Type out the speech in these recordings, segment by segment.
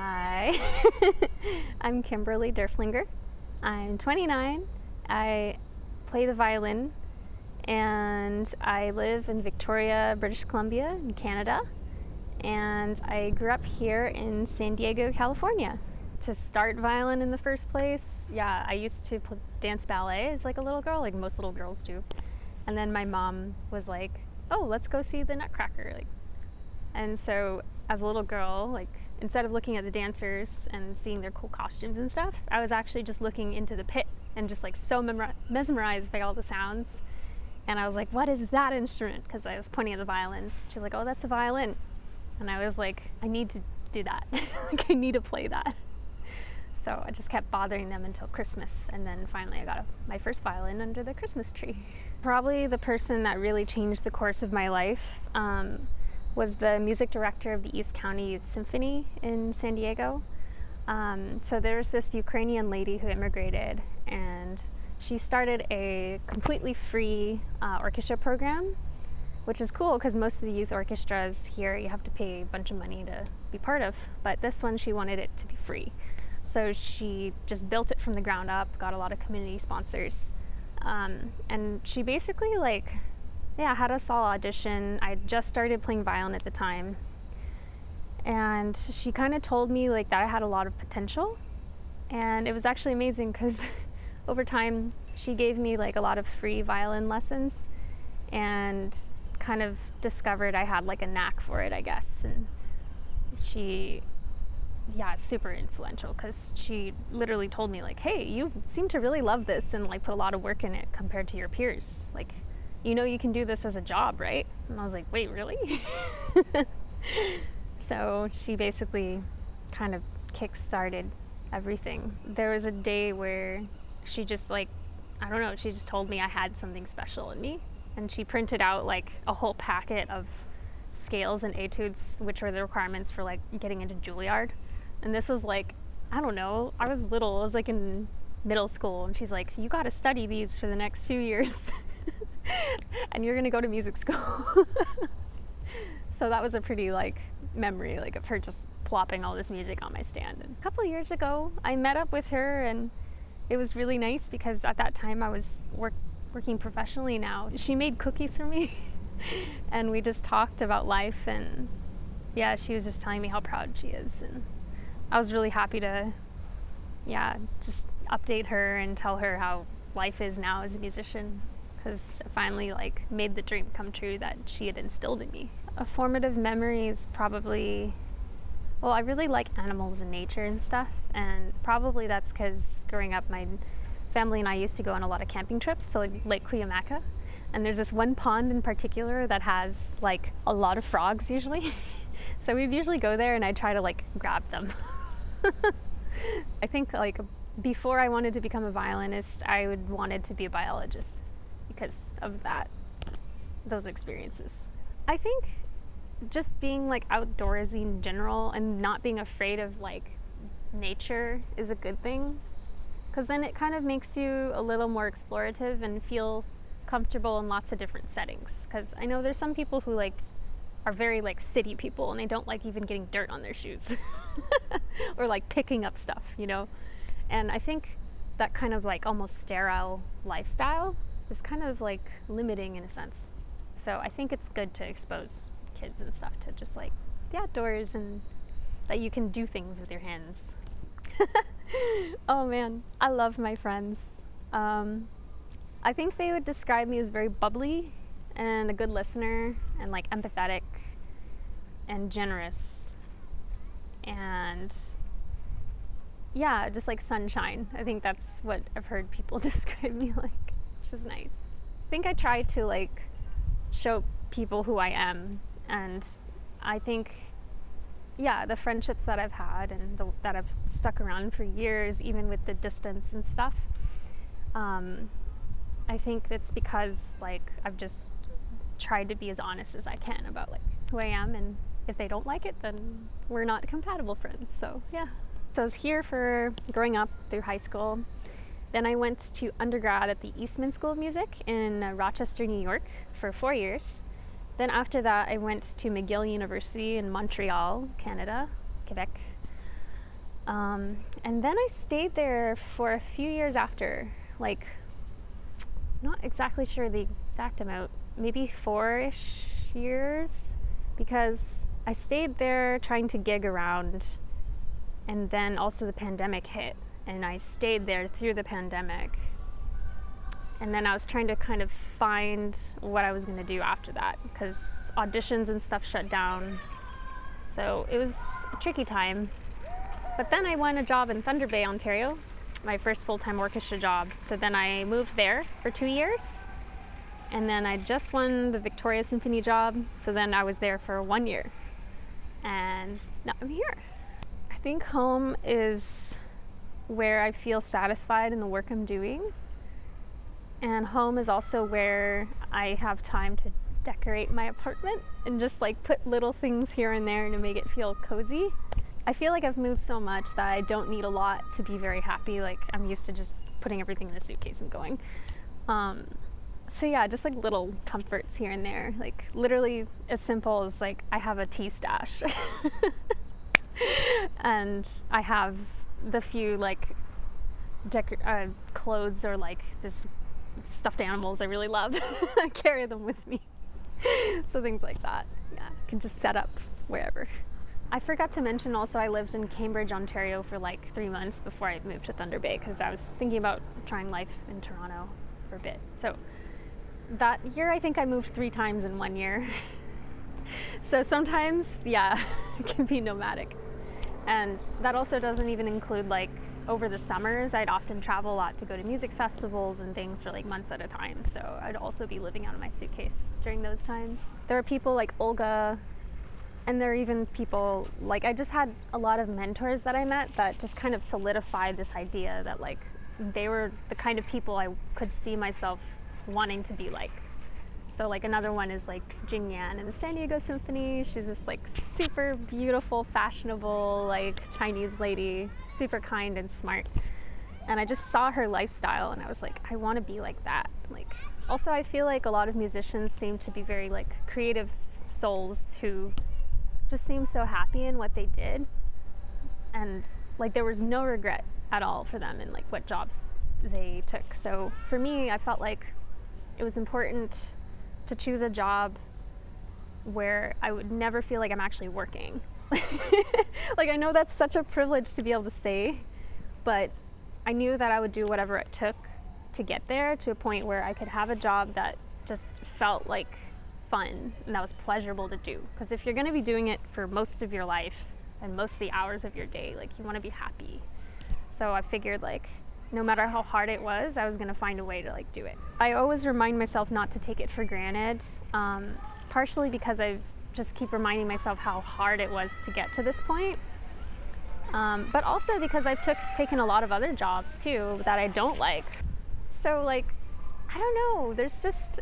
Hi, I'm Kimberly Durflinger. I'm 29. I play the violin and I live in Victoria, British Columbia in Canada. And I grew up here in San Diego, California. To start violin in the first place, I used to dance ballet as like a little girl, like most little girls do. And then my mom was like, "Oh, let's go see the Nutcracker." And so as a little girl, instead of looking at the dancers and seeing their cool costumes and stuff, I was actually just looking into the pit and just so mesmerized by all the sounds. And I was like, "What is that instrument?" Because I was pointing at the violins. She's like, "Oh, that's a violin." And I was like, I need to do that. I need to play that. So I just kept bothering them until Christmas, and then finally I got my first violin under the Christmas tree. Probably the person that really changed the course of my life was the music director of the East County Youth Symphony in San Diego. So there's this Ukrainian lady who immigrated, and she started a completely free orchestra program, which is cool because most of the youth orchestras here you have to pay a bunch of money to be part of, but this one she wanted it to be free. So she just built it from the ground up, got a lot of community sponsors, and she basically had us all audition. I just started playing violin at the time, and she kind of told me that I had a lot of potential, and it was actually amazing because over time she gave me a lot of free violin lessons and kind of discovered I had a knack for it, I guess. And she super influential because she literally told me hey, you seem to really love this and put a lot of work in it compared to your peers. You can do this as a job, right? And I was like, wait, really? So she basically kind of kick-started everything. There was a day where she just she just told me I had something special in me, and she printed out a whole packet of scales and etudes, which were the requirements for getting into Juilliard. And this was I don't know, I was little, I was in middle school, and she's like, "You got to study these for the next few years and you're gonna go to music school." So that was a pretty memory of her just plopping all this music on my stand. And a couple of years ago I met up with her, and it was really nice because at that time I was working professionally now. She made cookies for me and we just talked about life, and she was just telling me how proud she is, and I was really happy to just update her and tell her how life is now as a musician, because I finally made the dream come true that she had instilled in me. A formative memory is probably, I really like animals and nature and stuff, and probably that's because growing up my family and I used to go on a lot of camping trips to Lake Cuyamaca, and there's this one pond in particular that has a lot of frogs usually. So we'd usually go there and I'd try to grab them. I think before I wanted to become a violinist, I would wanted to be a biologist because of those experiences. I think just being outdoorsy in general and not being afraid of nature is a good thing, because then it kind of makes you a little more explorative and feel comfortable in lots of different settings. Because I know there's some people who are very city people, and they don't like even getting dirt on their shoes or picking up stuff, and I think that kind of almost sterile lifestyle is kind of limiting in a sense. So I think it's good to expose kids and stuff to just the outdoors, and that you can do things with your hands. Oh man, I love my friends. I think they would describe me as very bubbly and a good listener and empathetic and generous, and just sunshine. I think that's what I've heard people describe me which is nice. I think I try to show people who I am, and I think the friendships that I've had and that have stuck around for years, even with the distance and stuff, I think it's because I've just tried to be as honest as I can about who I am, and if they don't like it, then we're not compatible friends. So I was here for growing up through high school. Then I went to undergrad at the Eastman School of Music in Rochester, New York for 4 years. Then after that I went to McGill University in Montreal, Canada, Quebec, And then I stayed there for a few years after, like, not exactly sure the exact amount, maybe 4-ish years, because I stayed there trying to gig around, and then also the pandemic hit, and I stayed there through the pandemic. And then I was trying to kind of find what I was going to do after that, because auditions and stuff shut down. So it was a tricky time. But then I won a job in Thunder Bay, Ontario, my first full-time orchestra job. So then I moved there for 2 years. And then I just won the Victoria Symphony job. So then I was there for 1 year. And now I'm here. I think home is where I feel satisfied in the work I'm doing. And home is also where I have time to decorate my apartment and just like put little things here and there to make it feel cozy. I feel like I've moved so much that I don't need a lot to be very happy. Like, I'm used to just putting everything in a suitcase and going. So yeah, just like little comforts here and there. Like literally as simple as like I have a tea stash and I have the few like clothes or like this stuffed animals I really love. I carry them with me. So things like that. Yeah, I can just set up wherever. I forgot to mention also I lived in Cambridge, Ontario for like 3 months before I moved to Thunder Bay, because I was thinking about trying life in Toronto for a bit. So that year I think I moved 3 times in 1 year. So sometimes, yeah, it can be nomadic. And that also doesn't even include like over the summers. I'd often travel a lot to go to music festivals and things for like months at a time. So I'd also be living out of my suitcase during those times. There are people like Olga, and there are even people like, I just had a lot of mentors that I met that just kind of solidified this idea that like they were the kind of people I could see myself wanting to be like. So like another one is like Jing Yan in the San Diego Symphony. She's this like super beautiful, fashionable, like Chinese lady, super kind and smart. And I just saw her lifestyle and I was like, I want to be like that. Like, also I feel like a lot of musicians seem to be very like creative souls who just seem so happy in what they did. And like there was no regret at all for them in like what jobs they took. So for me, I felt like it was important to choose a job where I would never feel like I'm actually working. Like I know that's such a privilege to be able to say, but I knew that I would do whatever it took to get there to a point where I could have a job that just felt like fun and that was pleasurable to do. Because if you're going to be doing it for most of your life and most of the hours of your day, like you want to be happy. So I figured like no matter how hard it was, I was going to find a way to like do it. I always remind myself not to take it for granted, partially because I just keep reminding myself how hard it was to get to this point, but also because I've taken a lot of other jobs too that I don't like. So like, I don't know, there's just,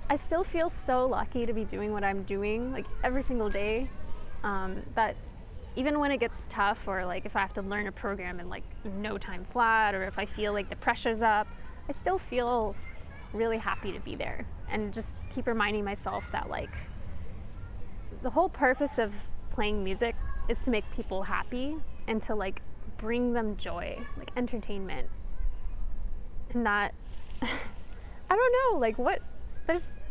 I still feel so lucky to be doing what I'm doing like every single day, that even when it gets tough, or like if I have to learn a program in like no time flat, or if I feel like the pressure's up, I still feel really happy to be there. And just keep reminding myself that like the whole purpose of playing music is to make people happy and to like bring them joy, like entertainment. And that, I don't know, like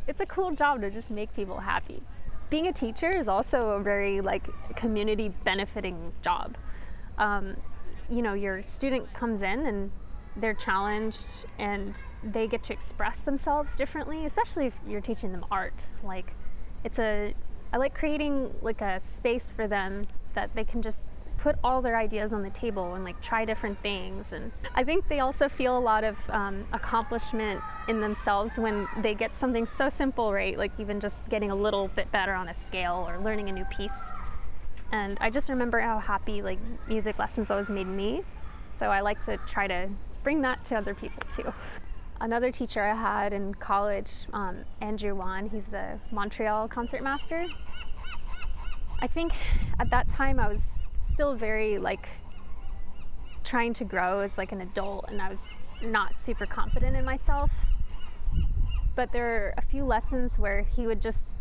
it's a cool job to just make people happy. Being a teacher is also a very like community benefiting job. You know, your student comes in and they're challenged and they get to express themselves differently, especially if you're teaching them art. Like I like creating like a space for them that they can just put all their ideas on the table and like try different things. And I think they also feel a lot of accomplishment in themselves when they get something so simple right, like even just getting a little bit better on a scale or learning a new piece. And I just remember how happy like music lessons always made me, so I like to try to bring that to other people too. Another teacher I had in college, Andrew Wan, he's the Montreal concertmaster. I think at that time I was still very like trying to grow as like an adult, and I was not super confident in myself. But there are a few lessons where he would just,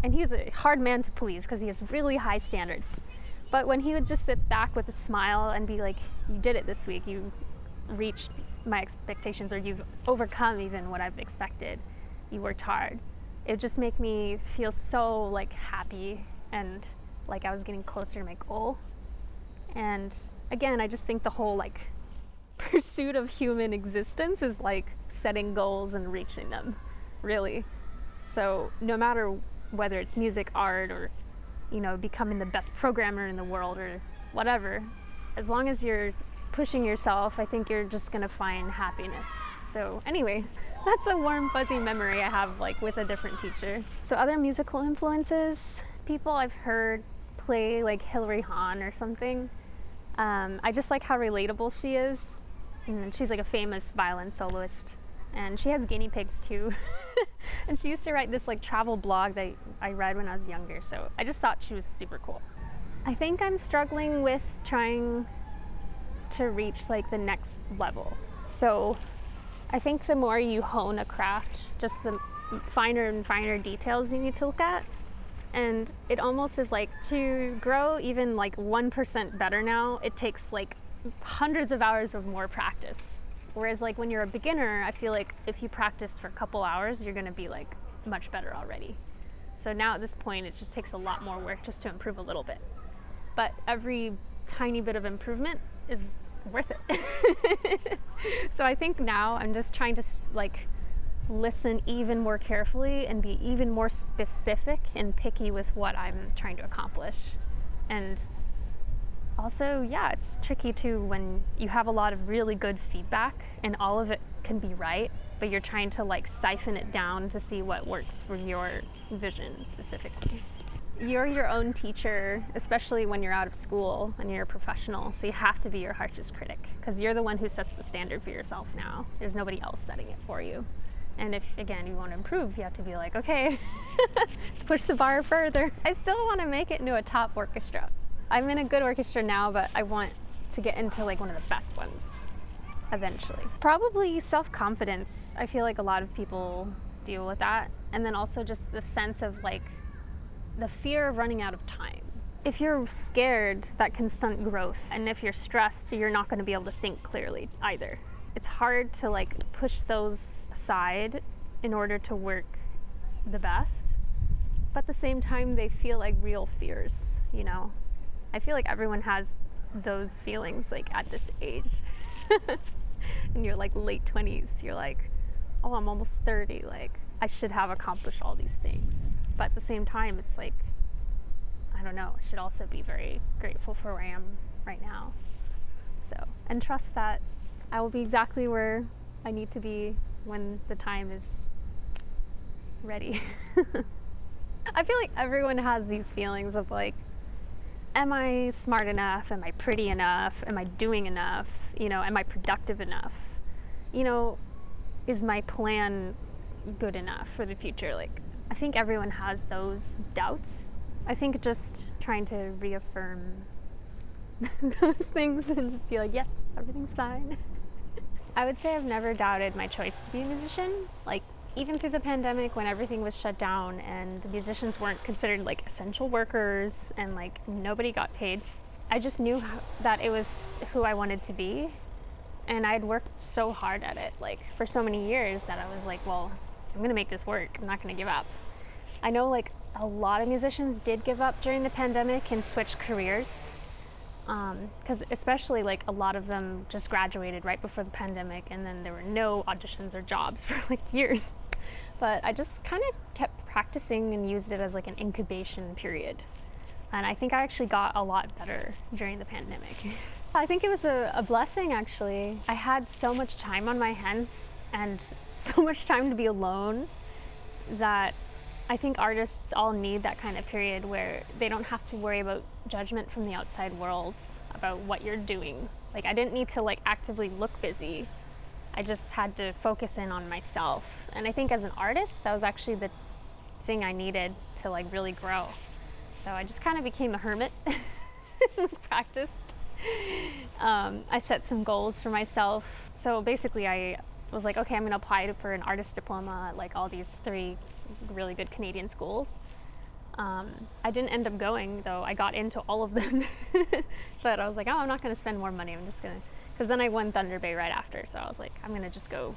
and he's a hard man to please because he has really high standards, But when he would just sit back with a smile and be like, you did it this week, you reached my expectations, or you've overcome even what I've expected, you worked hard, it would just make me feel so like happy and like I was getting closer to my goal. And again, I just think the whole like pursuit of human existence is like setting goals and reaching them, really. So no matter whether it's music, art, or becoming the best programmer in the world or whatever, as long as you're pushing yourself, I think you're just gonna find happiness. So anyway, that's a warm fuzzy memory I have like with a different teacher. So other musical influences, people I've heard play like Hilary Hahn or something. I just like how relatable she is. And she's like a famous violin soloist, and she has guinea pigs too. And she used to write this like travel blog that I read when I was younger, so I just thought she was super cool. I think I'm struggling with trying to reach like the next level. So I think the more you hone a craft, just the finer and finer details you need to look at. And it almost is like to grow even like 1% better now, it takes like hundreds of hours of more practice. Whereas like when you're a beginner, I feel like if you practice for a couple hours, you're gonna be like much better already. So now at this point, it just takes a lot more work just to improve a little bit. But every tiny bit of improvement is worth it. So I think now I'm just trying to like listen even more carefully and be even more specific and picky with what I'm trying to accomplish. And also, yeah, it's tricky too when you have a lot of really good feedback and all of it can be right, but you're trying to like siphon it down to see what works for your vision specifically. You're your own teacher, especially when you're out of school and you're a professional, so you have to be your harshest critic because you're the one who sets the standard for yourself now. There's nobody else setting it for you. And if, again, you want to improve, you have to be like, okay, let's push the bar further. I still want to make it into a top orchestra. I'm in a good orchestra now, but I want to get into like one of the best ones eventually. Probably self-confidence. I feel like a lot of people deal with that. And then also just the sense of like the fear of running out of time. If you're scared, that can stunt growth. And if you're stressed, you're not going to be able to think clearly either. It's hard to like push those aside in order to work the best. But at the same time, they feel like real fears, you know? I feel like everyone has those feelings like at this age. In your like late 20s, you're like, oh, I'm almost 30, like I should have accomplished all these things. But at the same time, it's like, I don't know, I should also be very grateful for where I am right now. So, and trust that I will be exactly where I need to be when the time is ready. I feel like everyone has these feelings of like, am I smart enough? Am I pretty enough? Am I doing enough? You know, am I productive enough? You know, is my plan good enough for the future? Like, I think everyone has those doubts. I think just trying to reaffirm those things and just be like, yes, everything's fine. I would say I've never doubted my choice to be a musician. Like, even through the pandemic when everything was shut down and the musicians weren't considered like essential workers and like nobody got paid, I just knew that it was who I wanted to be. And I'd worked so hard at it, like for so many years, that I was like, well, I'm gonna make this work. I'm not gonna give up. I know like a lot of musicians did give up during the pandemic and switch careers. Because especially like a lot of them just graduated right before the pandemic and then there were no auditions or jobs for like years. But I just kind of kept practicing and used it as like an incubation period. And I think I actually got a lot better during the pandemic. I think it was a blessing actually. I had so much time on my hands and so much time to be alone that I think artists all need that kind of period where they don't have to worry about judgment from the outside world about what you're doing. Like, I didn't need to like actively look busy. I just had to focus in on myself. And I think as an artist, that was actually the thing I needed to like really grow. So I just kind of became a hermit and practiced. I set some goals for myself. So basically I was like, okay, I'm gonna apply for an artist diploma at like all these 3 really good Canadian schools. I didn't end up going, though. I got into all of them. But I was like, oh, I'm not going to spend more money. I'm just going to, because then I won Thunder Bay right after. So I was like, I'm going to just go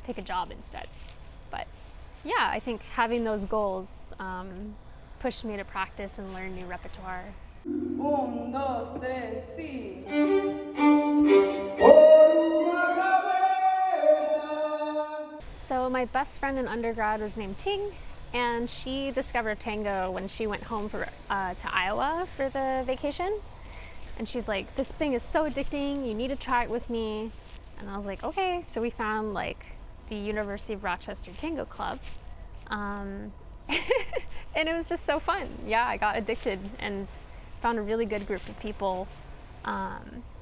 take a job instead. But yeah, I think having those goals pushed me to practice and learn new repertoire. 1, 2, 3, sí. So my best friend in undergrad was named Ting, and she discovered tango when she went home to Iowa for the vacation. And she's like, this thing is so addicting, you need to try it with me. And I was like, okay. So we found like the University of Rochester Tango Club. And it was just so fun. Yeah, I got addicted and found a really good group of people,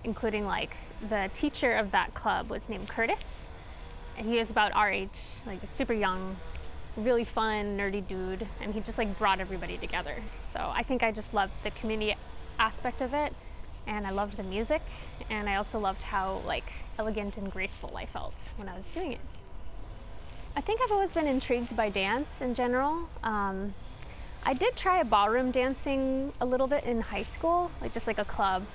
including like the teacher of that club was named Curtis. And he was about our age, like super young, really fun, nerdy dude. And he just like brought everybody together. So I think I just loved the community aspect of it. And I loved the music. And I also loved how like elegant and graceful I felt when I was doing it. I think I've always been intrigued by dance in general. I did try a ballroom dancing a little bit in high school, like just like a club.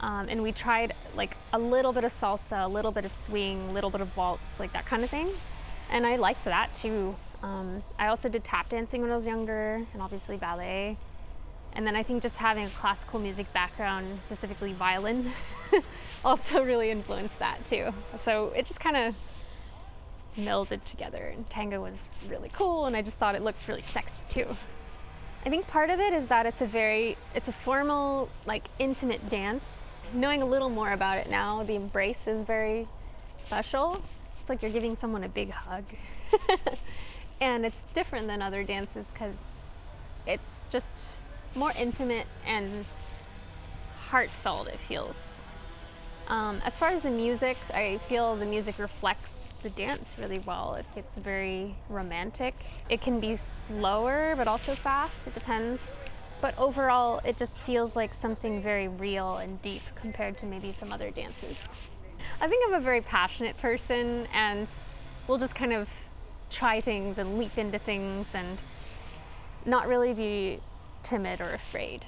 And we tried like a little bit of salsa, a little bit of swing, a little bit of waltz, like that kind of thing. And I liked that too. I also did tap dancing when I was younger, and obviously ballet. And then I think just having a classical music background, specifically violin, also really influenced that too. So it just kind of melded together, and tango was really cool, and I just thought it looked really sexy too. I think part of it is that it's a formal, like intimate dance. Knowing a little more about it now, the embrace is very special. It's like you're giving someone a big hug. And it's different than other dances because it's just more intimate and heartfelt, it feels. As far as the music, I feel the music reflects the dance really well. It gets very romantic. It can be slower, but also fast. It depends. But overall, it just feels like something very real and deep compared to maybe some other dances. I think I'm a very passionate person, and we'll just kind of try things and leap into things and not really be timid or afraid.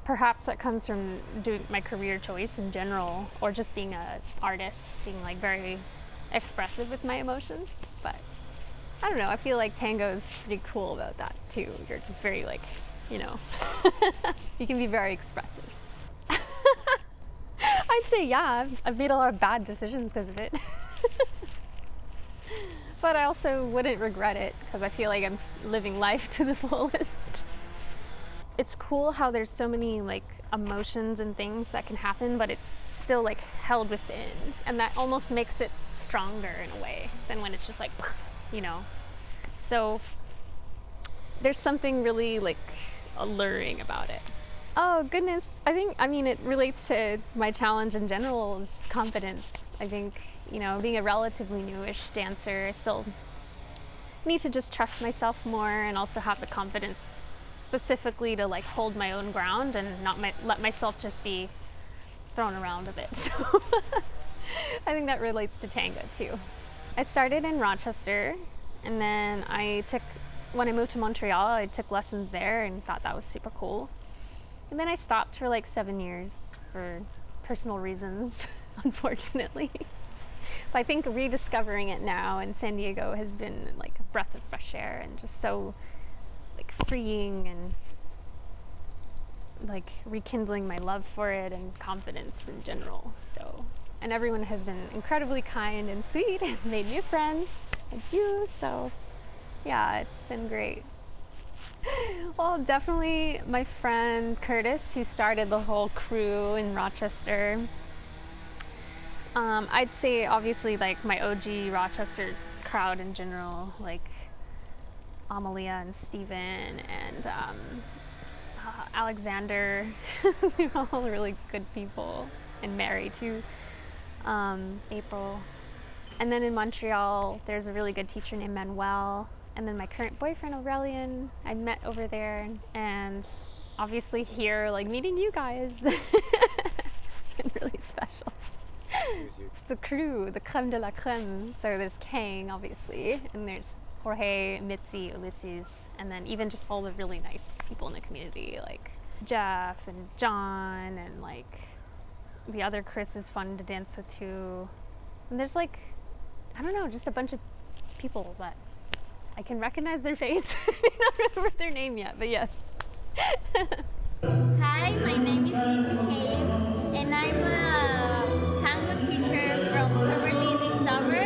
Perhaps that comes from doing my career choice in general, or just being an artist, being like very expressive with my emotions. But I don't know, I feel like tango is pretty cool about that too. You're just very like, you know, you can be very expressive. I'd say yeah, I've made a lot of bad decisions because of it. But I also wouldn't regret it because I feel like I'm living life to the fullest. It's cool how there's so many like emotions and things that can happen, but it's still like held within, and that almost makes it stronger in a way than when it's just like, you know. So there's something really like alluring about it. Oh goodness, I mean it relates to my challenge in general, is confidence. I think, you know, being a relatively newish dancer, I still need to just trust myself more and also have the confidence specifically to like hold my own ground and not let myself just be thrown around a bit. So I think that relates to tango too. I started in Rochester, and then when I moved to Montreal, I took lessons there and thought that was super cool. And then I stopped for like 7 years for personal reasons, unfortunately. But I think rediscovering it now in San Diego has been like a breath of fresh air and just so like freeing, and like rekindling my love for it and confidence in general. So, and everyone has been incredibly kind and sweet and made new friends like you. So yeah, it's been great. Well, definitely my friend Curtis, who started the whole crew in Rochester. I'd say obviously like my OG Rochester crowd in general, like Amalia and Steven and Alexander. They're all really good people. And Mary too. April. And then in Montreal, there's a really good teacher named Manuel. And then my current boyfriend, Aurelian, I met over there. And obviously here, like meeting you guys. It's been really special. It's the crew, the creme de la creme. So there's Kang, obviously, and there's Jorge, Mitzi, Ulysses, and then even just all the really nice people in the community, like Jeff and John, and like the other Chris is fun to dance with too. And there's like, I don't know, just a bunch of people that I can recognize their face. I don't remember their name yet, but yes. Hi, my name is Mitzi Kane, and I'm a tango teacher from Kimberly this summer.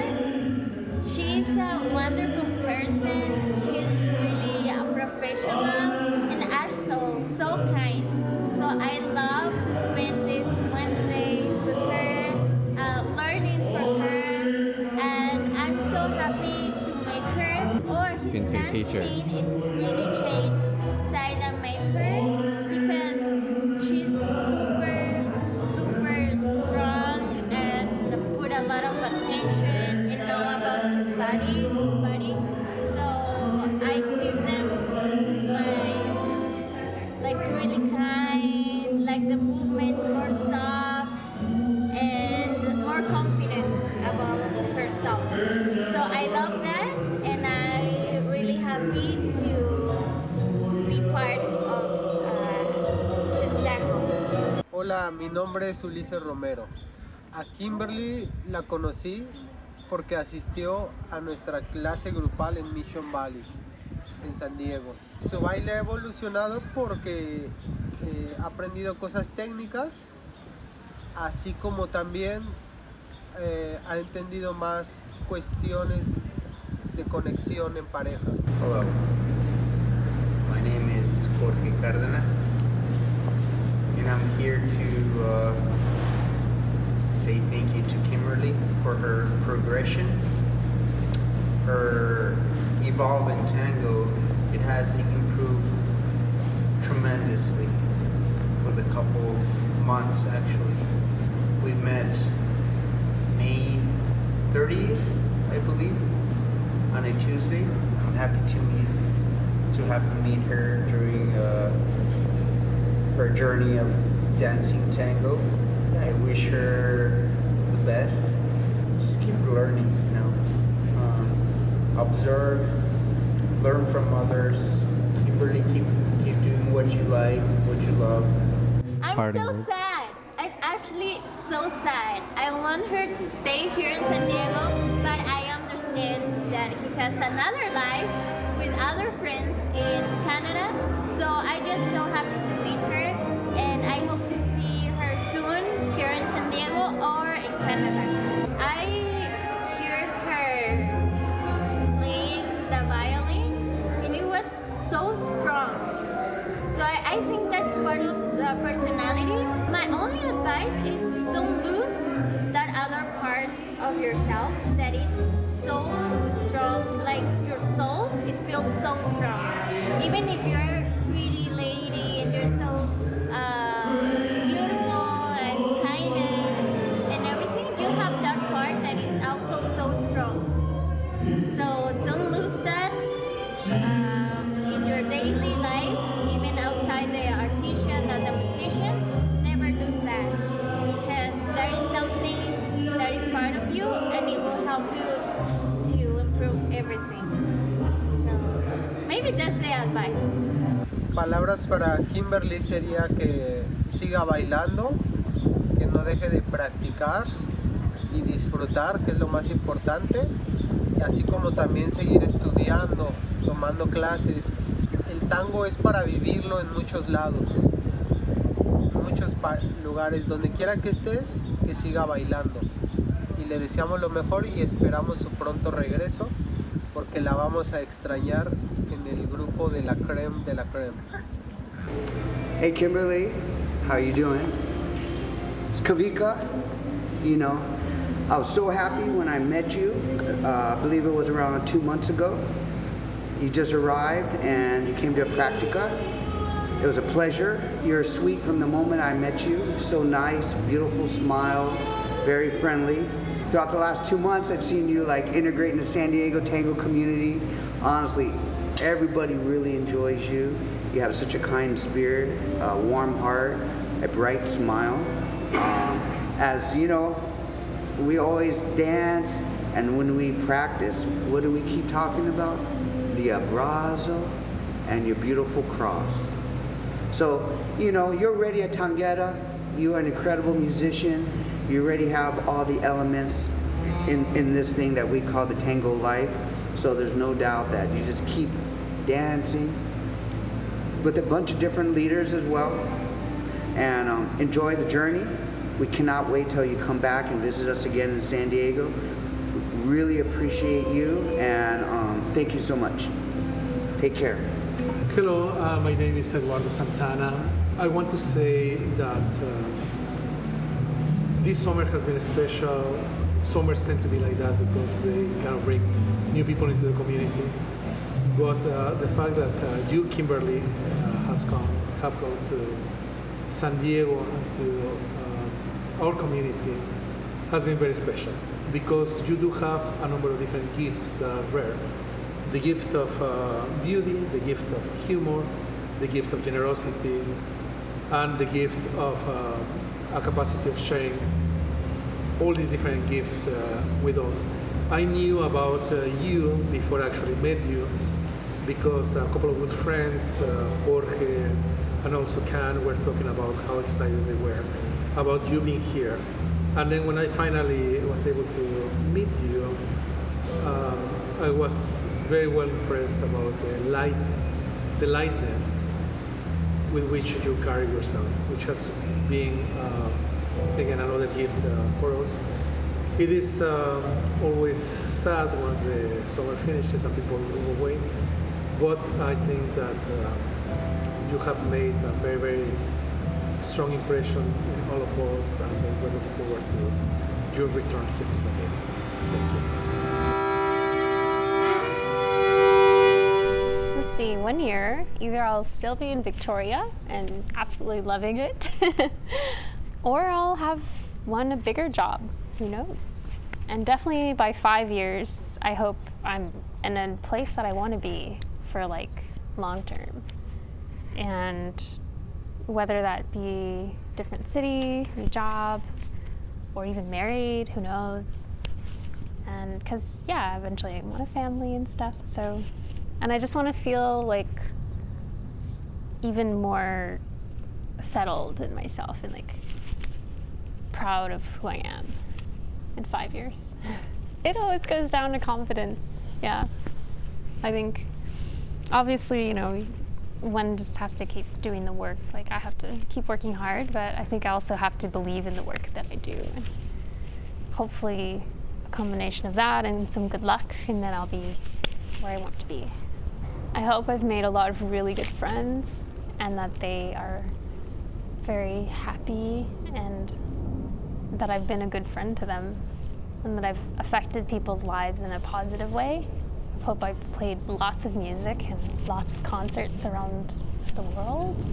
She's a wonderful person. She's really a professional and also so kind. So I love to spend this Wednesday with her, learning from her, and I'm so happy to meet her. Oh, his dancing is really changed since I met her because she's super strong and put a lot of attention and know about his body. So I see them like really kind, like the movements more soft and more confident about herself. So I love that, and I'm really happy to be part of just Tango. Hola, mi nombre es Ulises Romero. A Kimberly la conocí porque asistió a nuestra clase grupal en Mission Valley, en San Diego. Su baile ha evolucionado porque ha aprendido cosas técnicas, así como también ha entendido más cuestiones de conexión en pareja. Hello, my name is Jorge Cardenas, and I'm here to say thank you to Kimberly for her progression, her evolve in tango. It has improved tremendously with a couple of months actually. We met May 30th, I believe, on a Tuesday. I'm happy to have meet her during her journey of dancing tango. I wish her the best. Just keep learning, you know. Observe, learn from others. Kimberly, keep doing what you like, what you love. I'm so sad. I'm actually so sad. I want her to stay here in San Diego, but I understand that he has another life with other friends in Canada. So I'm just so happy to meet her, and I hope to see her soon here in San Diego or in Canada. I hear her playing the violin, and it was so strong. So I think that's part of the personality. My only advice is don't lose that other part of yourself that is so strong, like your soul, it feels so strong. Even if you're a pretty lady and you're so beautiful and kindness and everything, you have that part that is also so strong. So don't lose that in your daily life, even outside the artisan or the musician. Never lose that, because there is something that is part of you and it will help you to improve everything. So maybe that's the advice. Palabras para Kimberly sería que siga bailando, que no deje de practicar y disfrutar, que es lo más importante, y así como también seguir estudiando, tomando clases. El tango es para vivirlo en muchos lados, en muchos lugares, donde quiera que estés, que siga bailando. Y le deseamos lo mejor y esperamos su pronto regreso, porque la vamos a extrañar en el grupo de la creme de la creme. Hey Kimberly, how you doing? It's Kavika. You know, I was so happy when I met you. I believe it was around 2 months ago. You just arrived and you came to Practica. It was a pleasure. You're sweet from the moment I met you. So nice, beautiful smile, very friendly. Throughout the last 2 months, I've seen you like integrate in the San Diego tango community. Honestly, everybody really enjoys you. You have such a kind spirit, a warm heart, a bright smile. As you know, we always dance And when we practice, what do we keep talking about? The abrazo and your beautiful cross. So, you know, you're ready at Tanguera. You're an incredible musician. You already have all the elements in this thing that we call the tango life. So there's no doubt that you just keep dancing with a bunch of different leaders as well. And enjoy the journey. We cannot wait till you come back and visit us again in San Diego. Really appreciate you, and thank you so much. Take care. Hello, my name is Eduardo Santana. I want to say that this summer has been special. Summers tend to be like that because they kind of bring new people into the community. But the fact that you, Kimberly, have come to San Diego and to our community has been very special, because you do have a number of different gifts that are rare. The gift of beauty, the gift of humor, the gift of generosity, and the gift of a capacity of sharing all these different gifts with us. I knew about you before I actually met you, because a couple of good friends, Jorge and also Can, were talking about how excited they were about you being here. And then when I finally was able to meet you, I was very well impressed about the lightness with which you carry yourself, which has been, again, another gift for us. It is always sad once the summer finishes and people move away, but I think that you have made a very, very strong impression in all of us, and we're looking forward to your return here to San Diego. Thank you. Let's see, 1 year, either I'll still be in Victoria and absolutely loving it, or I'll have won a bigger job, who knows? And definitely by 5 years, I hope I'm in a place that I want to be for like long term. And whether that be different city, new job, or even married, who knows? And because, yeah, eventually I want a family and stuff, so. And I just want to feel like even more settled in myself and like proud of who I am in 5 years. It always goes down to confidence, yeah. I think, obviously, you know, one just has to keep doing the work. Like, I have to keep working hard, but I think I also have to believe in the work that I do. And hopefully a combination of that and some good luck, and then I'll be where I want to be. I hope I've made a lot of really good friends and that they are very happy, and that I've been a good friend to them, and that I've affected people's lives in a positive way. I hope I've played lots of music and lots of concerts around the world.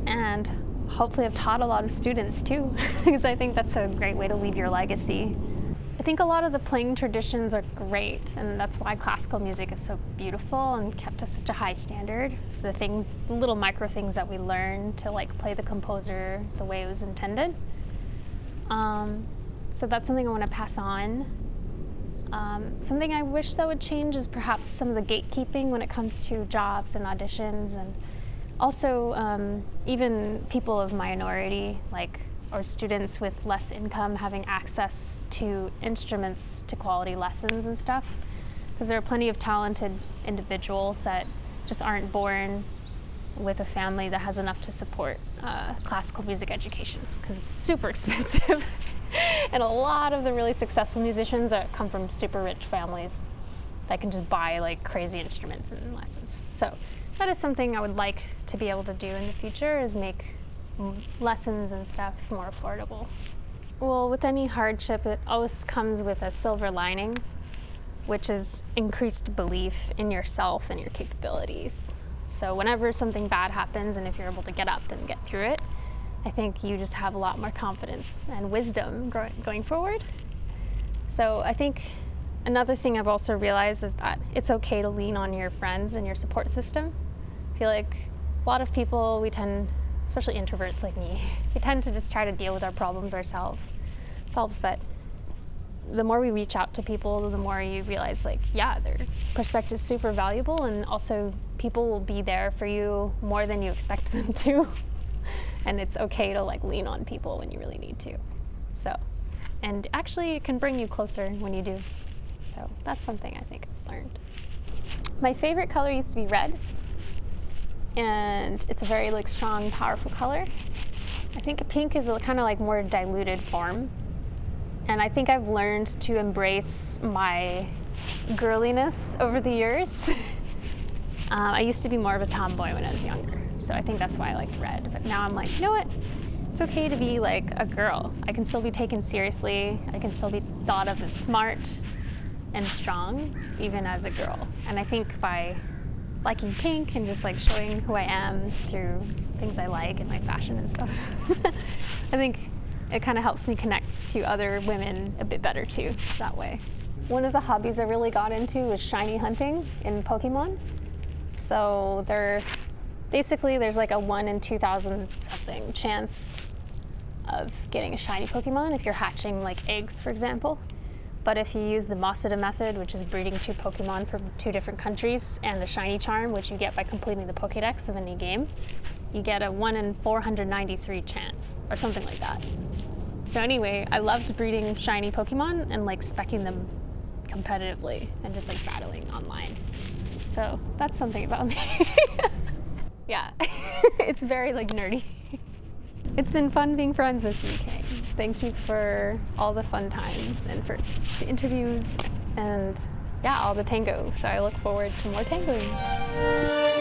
And hopefully I've taught a lot of students too, because I think that's a great way to leave your legacy. I think a lot of the playing traditions are great, and that's why classical music is so beautiful and kept to such a high standard. It's the things, the little micro things that we learn to like play the composer the way it was intended. So that's something I want to pass on. Something I wish that would change is perhaps some of the gatekeeping when it comes to jobs and auditions, and also even people of minority, like, or students with less income having access to instruments, to quality lessons and stuff. Because there are plenty of talented individuals that just aren't born with a family that has enough to support classical music education, because it's super expensive. And a lot of the really successful musicians come from super rich families that can just buy like crazy instruments and lessons. So that is something I would like to be able to do in the future, is make lessons and stuff more affordable. Well, with any hardship, it always comes with a silver lining, which is increased belief in yourself and your capabilities. So whenever something bad happens, and if you're able to get up and get through it, I think you just have a lot more confidence and wisdom going forward. So I think another thing I've also realized is that it's okay to lean on your friends and your support system. I feel like a lot of people, we tend, especially introverts like me, we tend to just try to deal with our problems ourselves, but the more we reach out to people, the more you realize, like, yeah, their perspective is super valuable, and also people will be there for you more than you expect them to. And it's okay to like lean on people when you really need to. So, and actually it can bring you closer when you do. So that's something I think I've learned. My favorite color used to be red, and it's a very like strong, powerful color. I think pink is a kind of like more diluted form. And I think I've learned to embrace my girliness over the years. I used to be more of a tomboy when I was younger, so I think that's why I like red. But now I'm like, you know what? It's okay to be like a girl. I can still be taken seriously. I can still be thought of as smart and strong, even as a girl. And I think by liking pink and just like showing who I am through things I like and my fashion and stuff, I think it kind of helps me connect to other women a bit better too, that way. One of the hobbies I really got into was shiny hunting in Pokemon. So there's like a 1 in 2,000 something chance of getting a shiny Pokemon if you're hatching like eggs, for example. But if you use the Mosita method, which is breeding 2 Pokemon from 2 different countries, and the shiny charm, which you get by completing the Pokédex of any game, you get a 1 in 493 chance, or something like that. So anyway, I loved breeding shiny Pokemon and like speccing them competitively and just like battling online. So that's something about me. Yeah, it's very like nerdy. It's been fun being friends with you, Kay. Thank you for all the fun times and for the interviews and yeah, all the tango. So I look forward to more tangoing.